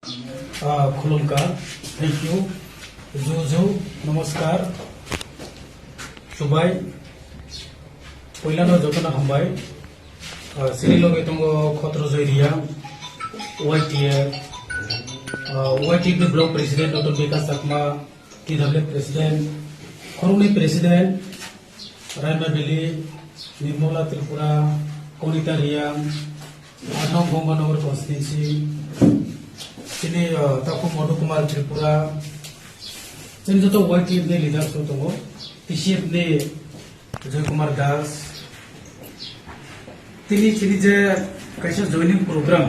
खुलुमकार thank you जो नमस्कार सुबाय पहिलानो जतना हामबाय सिनि लगे दङ खत्र जयरिया वाईटी ब्लॉक प्रेसिडेंट डॉक्टर विकास चाकमा टीडब्ल्यू प्रेसिडेंट खरंनि प्रेसिडेंट रायमा बेली निर्मला त्रिपुरा कनिता रियां आनंद गंगानगर कॉन्स्टिट्यूंसी सिनि ताकु मधु कुमार त्रिपुरा जों जो वाईटी ने लीडर्स दङ टीसीएफ ने जय कुमार दास तिनी जे कैसे जॉइनिंग प्रोग्राम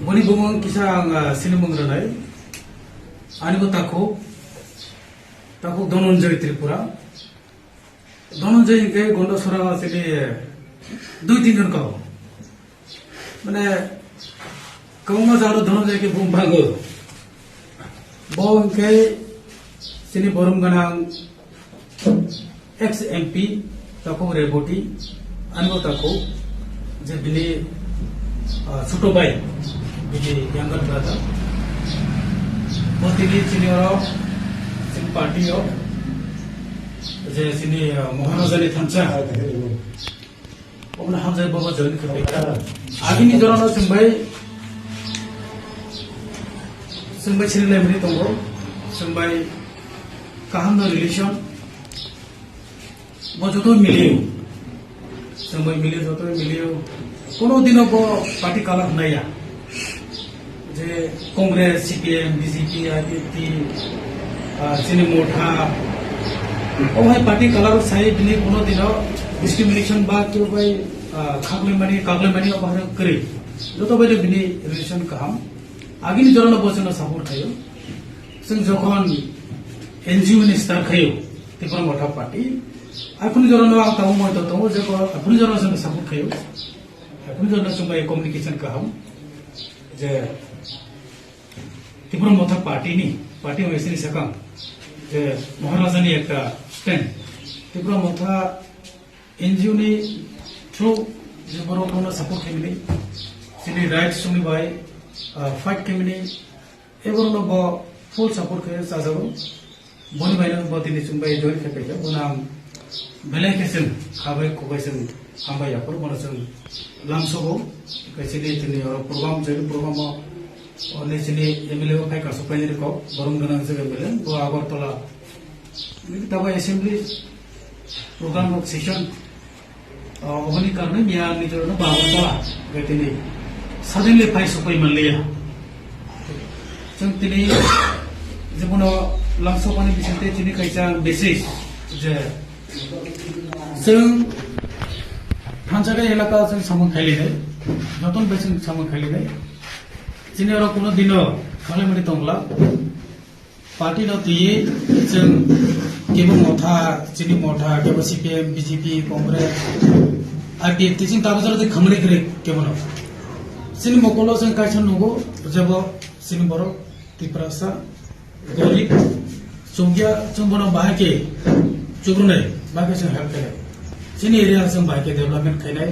बनी बुमंग किसा सिनि मंग्रनाय आनिबो ताकु धनंजय त्रिपुरा धनंजय के गंडसरा सिनि 2-3 जन का माने कौमा जारो धनंजय के बुम भागो के सिनि बरम गनां एक्स एमपी ताको रेबोटी आनिबो ताको जे बिनि छोटो भाई बिनि यंगर ब्रदर मोतिनि सिनियर सिन पार्टी हो जे सिनि महाराजानि थांचा ओमना हमजाय बाबा जॉइन करबाय आगिनि जरानो सोंबाय सिनि लाइब्रेरी दङ सोंबाय काहामनो रिलेशन बजतो मिलियो सोंबाय मिलियो जतो मिलियो कोनो दिनो बो पार्टी काला नया जे कांग्रेस सीपीएम बीजेपी आईपीपी सिनि मोठा ओहाय पार्टी काला साइ बिनि कोनो दिनो डिस्क्रिमिनेशन बा क्यों भाई कागलेमानी बाहर करे जतो बायदि बिनि रिलेशन काहाम आगिनि जरानो बजनो सापर्ट खायो जों जखन एनजीओ नि स्टार्ट खायो त्रिपुरा मोठा पार्टी आफुनि जरानो आं ताव मय दङ जे आफुनि जरानो जों सापर्ट खायो आफुनि जरानो जों बाय कम्युनिकेशन काहाम जे त्रिपुरा मोठा पार्टी वैसे सकां जे महाराजानि एक स्टैंड त्रिपुरा मोठा एनजीओ नि थ्रू जे बर'खौनो सापर्ट खायनि सिनि राइट्स सुनि बाय फाइट केमिनि एबरनो बो फुल सपोर्ट करे साजाबो बनि बायनो बदिनि सुंबाय जॉइन खायखै बुनाम बेलायकेसन खाबाय खबायजों हामबाय आफोर मनजों लामसबो कैसेनि तिनि और प्रोग्राम जेनि प्रोग्रामो नेसिनि एमएलए फाइका सपायनि को बरम गनां जगे बेले बो आगरतला तबा असेंबली प्रोग्राम ऑफ सेशन ओहनि कारणे मिया निजरनो बागरतला गतिनि सडनली फाइ सपाय मनलिया जों तिनि जेबोनो लामसपानि बिसंते तिनि कैसा मेसेज जे जों थानसागा एलाका जों सामन खायलिनाय नतन बेसिन सामन खायलिनाय जिनि आरो कोनो दिनो खालामनि दंला पार्टी न तिये जों केबो मोठा जिनि मोठा केबो सीपीएम बीजेपी कांग्रेस आईपीएफटी जों दाबो जरा खामानि करे केबो सिनि मकलो जों कायसन नगो जब सिनि बर त्रिपुरासा गरीब चुंगिया जों बनो बाहाके चुग्रुनाय बाहाके जों हेल्प करे सिनि एरिया जों बाहाके डेवलपमेंट खायनाय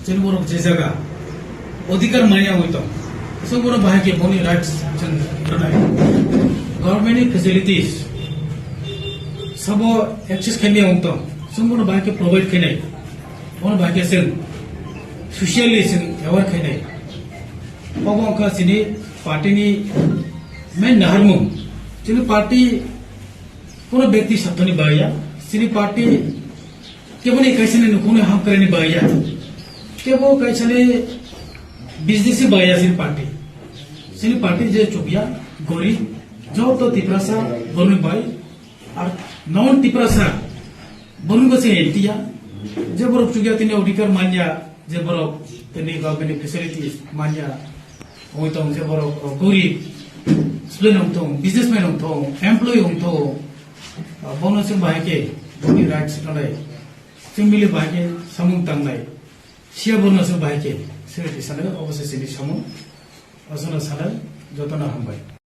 सिनि बर जे जागा अधिकार मानिया होइतो जों बर बाहाके बनि राइट्स जों रनाय गवर्नमेंट फैसिलिटीज सब एक्सेस खायनाय होइतो जों बर बाहाके प्रोवाइड खायनाय बन बाहाके जों सोशली जों एवार खायनाय पबंका सिनि पार्टीनि मेन नारमु सिनि पार्टी कोनो व्यक्ति सत्तनि बाया सिनि पार्टी केबोनि कैसने नुखुने हाम करनि बाया केबो कैसने बिजनेस बाया सिनि पार्टी जे चुबिया गरी जो तो तिप्रासा बनु बाय और नॉन तिप्रासा बनु गसे एंटिया जे बरफ चुगिया तिनि अधिकार मान्या जे बरफ तिनि गवर्नमेंट फैसिलिटीज मान्या होइतो जे बरफ गरीब स्टूडेंट होतो बिजनेसमैन होतो एम्प्लॉय होतो बोनस बाहाके बनि राइट्स नलाय सिमिलि बाहाके सामुं तांनाय सिया बोनस बाहाके सेरिटी सानो अबसे सिनि सामुं असना सानो जतना हामबाय।